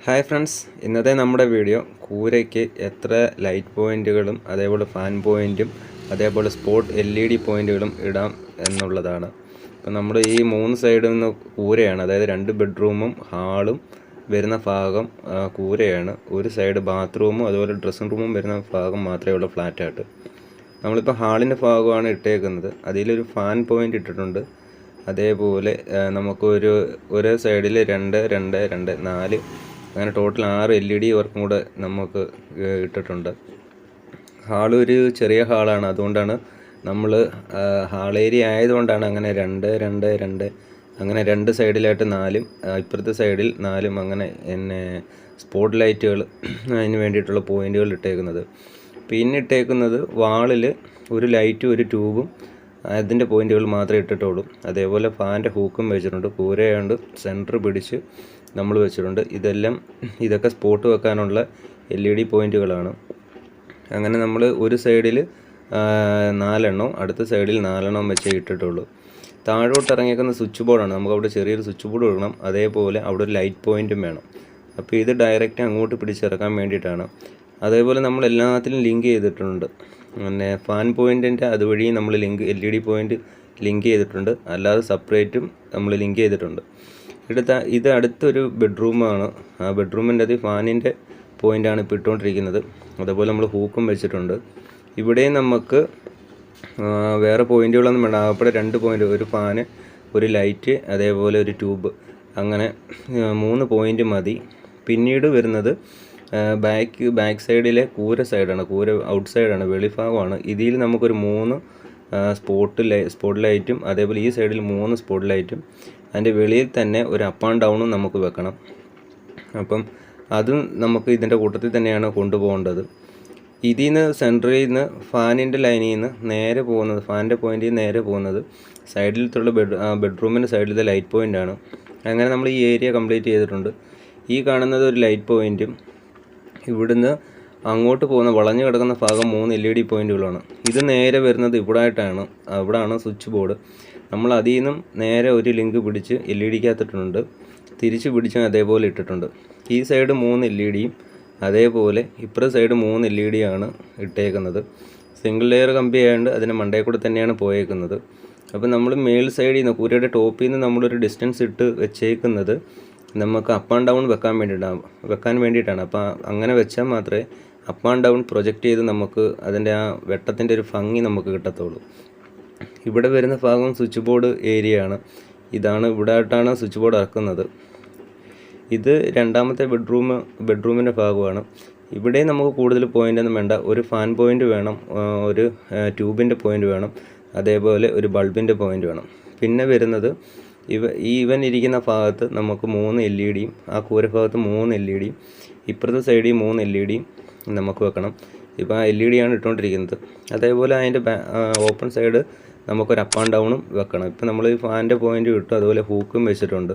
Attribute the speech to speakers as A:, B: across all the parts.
A: Hi friends, ഇന്നത്തെ നമ്മുടെ video കൂരയ്ക്ക് എത്ര ലൈറ്റ് പോയിൻറ്റുകളും അതേപോലെ ഫാൻ പോയിൻറ്റും അതേപോലെ സ്പോട്ട് LED പോയിൻറ്റുകളും ഇടാം എന്നുള്ളതാണ്. അപ്പോൾ നമ്മുടെ ഈ 3 സൈഡിൽ നിന്ന് കൂരയാണ്, അതായത് 2 ബെഡ്റൂമും ഹാളും വരുന്ന ഭാഗം കൂരയാണ്. ഒരു സൈഡ് ബാത്റൂമും അതുപോലെ ഡ്രസ്സിംഗ് റൂമും വരുന്ന ഭാഗം മാത്രമേ ഉള്ളൂ ഫ്ലാറ്റായിട്ട്. നമ്മളിപ്പോൾ ഹാളിൻ്റെ ഭാഗമാണ് ഇട്ടേക്കുന്നത്. അതിലൊരു ഫാൻ പോയിൻ്റ് ഇട്ടിട്ടുണ്ട്. അതേപോലെ ഒരേ സൈഡിൽ 2, 2, 2, 4 അങ്ങനെ ടോട്ടൽ 6 LED വർക്കും കൂടെ നമുക്ക് ഇട്ടിട്ടുണ്ട്. ഹാളൊരു ചെറിയ ഹാളാണ്, അതുകൊണ്ടാണ് നമ്മൾ ഹാൾ ഏരിയ ആയതുകൊണ്ടാണ് അങ്ങനെ 2, 2, 2 അങ്ങനെ 2 സൈഡിലായിട്ട് 4, ഇപ്പുറത്തെ സൈഡിൽ 4 അങ്ങനെ സ്പോട്ട് ലൈറ്റുകൾ അതിന് വേണ്ടിയിട്ടുള്ള പോയിൻറ്റുകൾ ഇട്ടേക്കുന്നത്. പിന്നെ ഇട്ടേക്കുന്നത് വാളിൽ ഒരു ലൈറ്റും ഒരു ട്യൂബും അതിൻ്റെ പോയിൻറ്റുകൾ മാത്രമേ ഇട്ടിട്ടുള്ളൂ. അതേപോലെ ഫാൻ്റെ ഹൂക്കും വെച്ചിട്ടുണ്ട്. കൂരയാണ്ട് സെൻറ്റർ പിടിച്ച് നമ്മൾ വെച്ചിട്ടുണ്ട്. ഇതൊക്കെ സ്പോട്ട് വെക്കാനുള്ള LED പോയിൻറ്റുകളാണ്. അങ്ങനെ നമ്മൾ ഒരു സൈഡിൽ 4 എണ്ണം അടുത്ത സൈഡിൽ 4 എണ്ണം വെച്ചേ ഇട്ടിട്ടുള്ളൂ. താഴോട്ട് ഇറങ്ങിയേക്കുന്ന സ്വിച്ച് ബോർഡാണ്. നമുക്ക് അവിടെ ചെറിയൊരു സ്വിച്ച് ബോർഡ് കൊടുക്കണം. അതേപോലെ അവിടെ ഒരു ലൈറ്റ് പോയിൻറ്റും വേണം. അപ്പോൾ ഇത് ഡയറക്റ്റ് അങ്ങോട്ട് പിടിച്ചിറക്കാൻ വേണ്ടിയിട്ടാണ്. അതേപോലെ നമ്മൾ എല്ലാത്തിലും ലിങ്ക് ചെയ്തിട്ടുണ്ട്. ഫാൻ പോയിൻറ്റിൻ്റെ അതുവഴി നമ്മൾ LED പോയിൻറ്റ് ലിങ്ക് ചെയ്തിട്ടുണ്ട്. അല്ലാതെ സെപ്പറേറ്റും നമ്മൾ ലിങ്ക് ചെയ്തിട്ടുണ്ട്. ഇത് അടുത്തൊരു ബെഡ്റൂമാണ്. ആ ബെഡ്റൂമിൻ്റെ അത് ഫാനിൻ്റെ പോയിൻ്റാണ് ഇപ്പോൾ ഇട്ടുകൊണ്ടിരിക്കുന്നത്. അതേപോലെ നമ്മൾ ഹൂക്കും വെച്ചിട്ടുണ്ട്. ഇവിടെയും നമുക്ക് വേറെ പോയിൻറ്റുകളൊന്നും വേണ്ട. അവിടെ 2 പോയിൻ്റ്, ഒരു ഫാന്, ഒരു ലൈറ്റ്, അതേപോലെ ഒരു ട്യൂബ്, അങ്ങനെ 3 പോയിൻ്റ് മതി. പിന്നീട് വരുന്നത് ബാക്ക് സൈഡിലെ കൂര സൈഡാണ്. കൂര ഔട്ട് സൈഡാണ്, വെളിഭാഗമാണ്. ഇതിൽ നമുക്കൊരു 3 സ്പോട്ട് ലൈറ്റും അതേപോലെ ഈ സൈഡിൽ 3 സ്പോട്ട് ലൈറ്റും അതിൻ്റെ വെളിയിൽ തന്നെ ഒരു അപ്പ് ആൻഡ് ഡൗണും നമുക്ക് വെക്കണം. അപ്പം അതും നമുക്ക് ഇതിൻ്റെ കൂട്ടത്തിൽ തന്നെയാണ് കൊണ്ടുപോകേണ്ടത്. ഇതിൽ നിന്ന് സെൻറ്ററിൽ നിന്ന് ഫാനിൻ്റെ ലൈനിൽ നിന്ന് നേരെ പോകുന്നത്, ഫാനിൻ്റെ പോയിൻറ്റിൽ നിന്ന് നേരെ പോകുന്നത് സൈഡിലത്തുള്ള ബെഡ്റൂമിൻ്റെ സൈഡിലത്തെ ലൈറ്റ് പോയിൻ്റാണ്. അങ്ങനെ നമ്മൾ ഈ ഏരിയ കംപ്ലീറ്റ് ചെയ്തിട്ടുണ്ട്. ഈ കാണുന്നത് ഒരു ലൈറ്റ് പോയിൻറ്റും ഇവിടുന്ന് അങ്ങോട്ട് പോകുന്ന വളഞ്ഞു കിടക്കുന്ന ഭാഗം 3 LED പോയിൻറ്റുകളാണ്. ഇത് നേരെ വരുന്നത് ഇവിടാണ് സ്വിച്ച് ബോർഡ്. നമ്മൾ അതിൽ നിന്നും നേരെ ഒരു ലിങ്ക് പിടിച്ച് LEDക്കകത്തിട്ടുണ്ട്, തിരിച്ച് പിടിച്ചും അതേപോലെ ഇട്ടിട്ടുണ്ട്. ഈ സൈഡ് 3 LEDയും അതേപോലെ ഇപ്പുറത്തെ സൈഡ് 3 LEDയാണ് ഇട്ടേക്കുന്നത്. സിംഗിൾ ലെയർ കമ്പി ആയതുകൊണ്ട് അതിൻ്റെ മണ്ടയിൽ കൂടെ തന്നെയാണ് പോയേക്കുന്നത്. അപ്പോൾ നമ്മൾ മേൽ സൈഡിൽ നിന്ന് കൂരയുടെ ടോപ്പിൽ നിന്ന് നമ്മളൊരു ഡിസ്റ്റൻസ് ഇട്ട് വെച്ചേക്കുന്നത് നമുക്ക് അപ്പ് ആൻഡ് ഡൗൺ വെക്കാൻ വേണ്ടിയിട്ടാണ്. അപ്പോൾ അങ്ങനെ വെച്ചാൽ മാത്രമേ അപ്പ് ആൻഡ് ഡൗൺ പ്രൊജക്റ്റ് ചെയ്ത് നമുക്ക് അതിൻ്റെ ആ വെട്ടത്തിൻ്റെ ഒരു ഭംഗി നമുക്ക് കിട്ടത്തുള്ളൂ. ഇവിടെ വരുന്ന ഭാഗം സ്വിച്ച് ബോർഡ് ഏരിയയാണ്. ഇവിടെ ആയിട്ടാണ് സ്വിച്ച് ബോർഡ് ഇറക്കുന്നത്. ഇത് രണ്ടാമത്തെ ബെഡ്റൂമിൻ്റെ ഭാഗമാണ്. ഇവിടെ നമുക്ക് കൂടുതൽ പോയിൻ്റൊന്നും വേണ്ട. ഒരു ഫാൻ പോയിൻ്റ് വേണം, ഒരു ട്യൂബിൻ്റെ പോയിൻ്റ് വേണം, അതേപോലെ ഒരു ബൾബിൻ്റെ പോയിൻ്റ് വേണം. പിന്നെ വരുന്നത് ഇവൻ ഇരിക്കുന്ന ഭാഗത്ത് നമുക്ക് 3 LEDയും ആ കൂരഭാഗത്ത് 3 LEDയും ഇപ്പുറത്തെ സൈഡിൽ 3 LEDയും നമുക്ക് വെക്കണം. ഇപ്പോൾ ആ LED ആണ് ഇട്ടുകൊണ്ടിരിക്കുന്നത്. അതേപോലെ അതിൻ്റെ ഓപ്പൺ സൈഡ് നമുക്കൊരു അപ്പ് ആൻഡ് ഡൗണും വെക്കണം. ഇപ്പോൾ നമ്മൾ ഈ ഫാനിൻ്റെ പോയിൻ്റ് ഇട്ടു, അതുപോലെ ഹൂക്കും വെച്ചിട്ടുണ്ട്.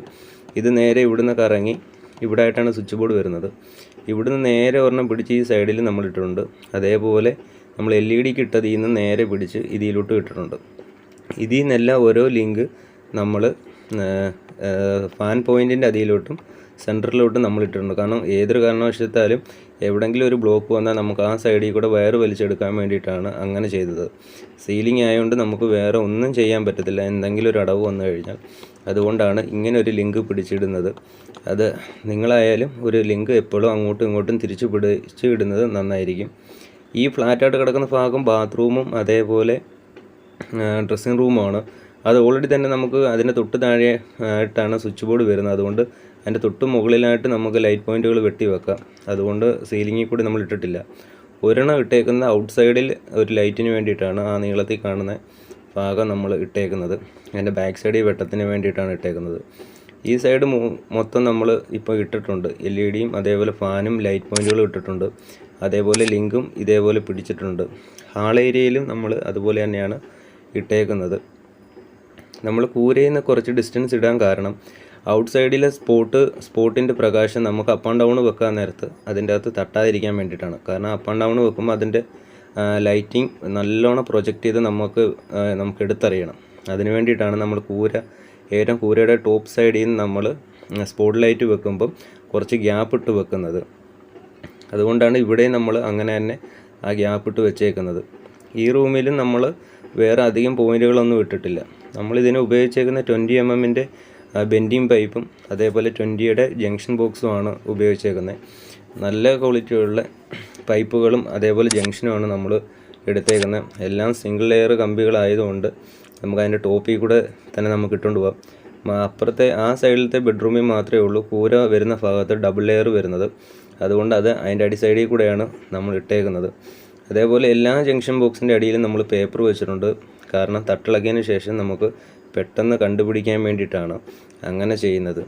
A: ഇത് നേരെ ഇവിടുന്ന് കറങ്ങി ഇവിടെ ആയിട്ടാണ് സ്വിച്ച് ബോർഡ് വരുന്നത്. ഇവിടുന്ന് നേരെ ഒരെണ്ണം പിടിച്ച് ഈ സൈഡിൽ നമ്മൾ ഇട്ടിട്ടുണ്ട്. അതേപോലെ നമ്മൾ LEDക്ക് ഇട്ടത് ഇതിൽ നേരെ പിടിച്ച് ഇതിലോട്ട് ഇട്ടിട്ടുണ്ട്. ഇതിൽ നിന്നെല്ലാം ഓരോ ലിങ്ക് നമ്മൾ ഫാൻ പോയിൻറ്റിൻ്റെ അതിലോട്ടും സെൻറ്ററിലോട്ടും നമ്മൾ ഇട്ടിട്ടുണ്ട്. കാരണം ഏതൊരു കാരണവശാലും എവിടെയെങ്കിലും ഒരു ബ്ലോക്ക് വന്നാൽ നമുക്ക് ആ സൈഡിൽ കൂടെ വയർ വലിച്ചെടുക്കാൻ വേണ്ടിയിട്ടാണ് അങ്ങനെ ചെയ്തത്. സീലിംഗ് ആയതുകൊണ്ട് നമുക്ക് വേറെ ഒന്നും ചെയ്യാൻ പറ്റത്തില്ല, എന്തെങ്കിലും ഒരു അടവ് വന്നു കഴിഞ്ഞാൽ. അതുകൊണ്ടാണ് ഇങ്ങനെ ഒരു ലിങ്ക് പിടിച്ചിടുന്നത്. അത് നിങ്ങളായാലും ഒരു ലിങ്ക് എപ്പോഴും അങ്ങോട്ടും ഇങ്ങോട്ടും തിരിച്ചു പിടിച്ച് ഇടുന്നത് നന്നായിരിക്കും. ഈ ഫ്ലാറ്റായിട്ട് കിടക്കുന്ന ഭാഗം ബാത്റൂമും അതേപോലെ ഡ്രസ്സിംഗ് റൂമുമാണ്. അത് ഓൾറെഡി തന്നെ നമുക്ക് അതിൻ്റെ തൊട്ട് താഴെ ആയിട്ടാണ് സ്വിച്ച് ബോർഡ് വരുന്നത്. അതുകൊണ്ട് അതിൻ്റെ തൊട്ട് മുകളിലായിട്ട് നമുക്ക് ലൈറ്റ് പോയിൻറ്റുകൾ വെട്ടി വെക്കാം. അതുകൊണ്ട് സീലിങ്ങിൽ കൂടി നമ്മൾ ഇട്ടിട്ടില്ല. ഒരെണ്ണം ഇട്ടേക്കുന്നത് ഔട്ട് സൈഡിൽ ഒരു ലൈറ്റിന് വേണ്ടിയിട്ടാണ്. ആ നീളത്തിൽ കാണുന്ന ഭാഗം നമ്മൾ ഇട്ടേക്കുന്നത് അതിൻ്റെ ബാക്ക് സൈഡിൽ വെട്ടത്തിന് വേണ്ടിയിട്ടാണ് ഇട്ടേക്കുന്നത്. ഈ സൈഡ് മൊത്തം നമ്മൾ ഇപ്പോൾ ഇട്ടിട്ടുണ്ട്. LEDയും അതേപോലെ ഫാനും ലൈറ്റ് പോയിൻറ്റുകളും ഇട്ടിട്ടുണ്ട്. അതേപോലെ ലിങ്കും ഇതേപോലെ പിടിച്ചിട്ടുണ്ട്. ഹാൾ ഏരിയയിലും നമ്മൾ അതുപോലെ തന്നെയാണ് ഇട്ടേക്കുന്നത്. നമ്മൾ കൂരയിൽ നിന്ന് കുറച്ച് ഡിസ്റ്റൻസ് ഇടാൻ കാരണം ഔട്ട് സൈഡിലെ സ്പോട്ടിൻ്റെ പ്രകാശം നമുക്ക് അപ്പ് ആൻഡ് ഡൗൺ വെക്കാൻ നേരത്ത് അതിൻ്റെ അകത്ത് തട്ടാതിരിക്കാൻ വേണ്ടിയിട്ടാണ്. കാരണം അപ്പ് ആൻഡ് ഡൗൺ വെക്കുമ്പോൾ അതിൻ്റെ ലൈറ്റിംഗ് നല്ലോണം പ്രൊജക്റ്റ് ചെയ്ത് നമുക്ക് എടുത്തറിയണം. അതിന് വേണ്ടിയിട്ടാണ് നമ്മൾ ഏറ്റവും കൂരയുടെ ടോപ്പ് സൈഡിൽ നിന്ന് നമ്മൾ സ്പോട്ട് ലൈറ്റ് വെക്കുമ്പം കുറച്ച് ഗ്യാപ്പ് ഇട്ട് വെക്കുന്നത്. അതുകൊണ്ടാണ് ഇവിടെ നമ്മൾ അങ്ങനെ തന്നെ ആ ഗ്യാപ്പ് ഇട്ട് വെച്ചേക്കുന്നത്. ഈ റൂമിലും നമ്മൾ വേറെ അധികം പോയിൻറ്റുകളൊന്നും ഇട്ടിട്ടില്ല. നമ്മളിതിന് ഉപയോഗിച്ചേക്കുന്ന 20 mm ബെൻഡിങ് പൈപ്പും അതേപോലെ 20യുടെ ജംഗ്ഷൻ ബോക്സുമാണ് ഉപയോഗിച്ചേക്കുന്നത്. നല്ല ക്വാളിറ്റിയുള്ള പൈപ്പുകളും അതേപോലെ ജംഗ്ഷനുമാണ് നമ്മൾ എടുത്തേക്കുന്നത്. എല്ലാം സിംഗിൾ ലെയർ കമ്പികളായതുകൊണ്ട് നമുക്ക് അതിൻ്റെ ടോപ്പിൽ കൂടെ തന്നെ നമുക്ക് ഇട്ടുകൊണ്ട് പോകാം. അപ്പുറത്തെ ആ സൈഡിലത്തെ ബെഡ്റൂമിൽ മാത്രമേ ഉള്ളൂ കൂര വരുന്ന ഭാഗത്ത് ഡബിൾ ലെയർ വരുന്നത്. അതുകൊണ്ട് അത് അതിൻ്റെ അടി സൈഡിൽ കൂടെയാണ് നമ്മൾ ഇട്ടേക്കുന്നത്. അതേപോലെ എല്ലാ ജംഗ്ഷൻ ബോക്സിൻ്റെ അടിയിലും നമ്മൾ പേപ്പർ വെച്ചിട്ടുണ്ട്. കാരണം തട്ടിളക്കിയതിന് ശേഷം നമുക്ക് പെട്ടെന്ന് കണ്ടുപിടിക്കാൻ വേണ്ടിയിട്ടാണ് അങ്ങനെ ചെയ്യുന്നത്.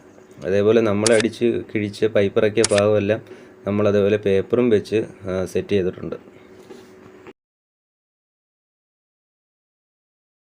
A: അതേപോലെ നമ്മൾ അടിച്ച് കിഴിച്ച് പൈപ്പിറക്കിയ ഭാഗമെല്ലാം നമ്മൾ അതേപോലെ പേപ്പറും വെച്ച് സെറ്റ് ചെയ്തിട്ടുണ്ട്.